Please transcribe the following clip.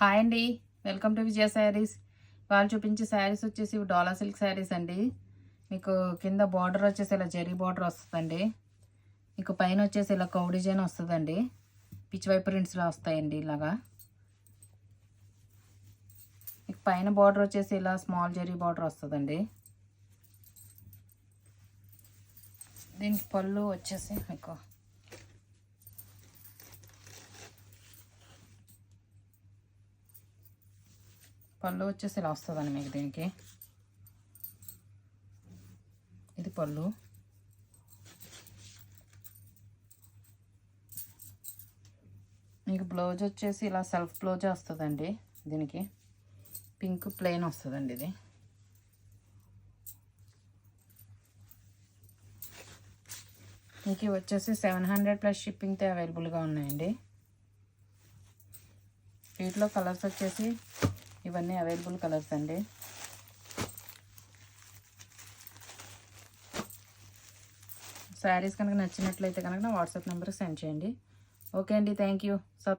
Hi అండి, welcome to విజయ శారీస్. వాళ్ళు చూపించే శారీస్ వచ్చేసి ఇవి డోలా సిల్క్ శారీస్ అండి. మీకు కింద బార్డర్ వచ్చేసి ఇలా జరీ బార్డర్ వస్తుందండి. మీకు పైన వచ్చేసి ఇలా కౌ డిజైన్ వస్తుందండి. పిచ్ వై ప్రింట్స్లో వస్తాయండి ఇలాగా. మీకు పైన బార్డర్ వచ్చేసి ఇలా స్మాల్ జరీ బార్డర్ వస్తుందండి. దీనికి పళ్ళు వచ్చేసి మీకు ఇలా వస్తుందండి. మీకు దీనికి ఇది పళ్ళు. మీకు బ్లౌజ్ వచ్చేసి ఇలా సెల్ఫ్ బ్లౌజ్ వస్తుందండి. దీనికి పింక్ ప్లెయిన్ వస్తుందండి. ఇది మీకు వచ్చేసి 700+ షిప్పింగ్తో అవైలబుల్గా ఉన్నాయండి. వీటిలో కలర్స్ వచ్చేసి ఇవన్నీ అవైలబుల్ కలర్స్ అండి. శారీస్ కనుక నచ్చినట్లయితే కనుక నా వాట్సాప్ నెంబర్కి సెండ్ చేయండి. ఓకే అండి, థ్యాంక్ యూ.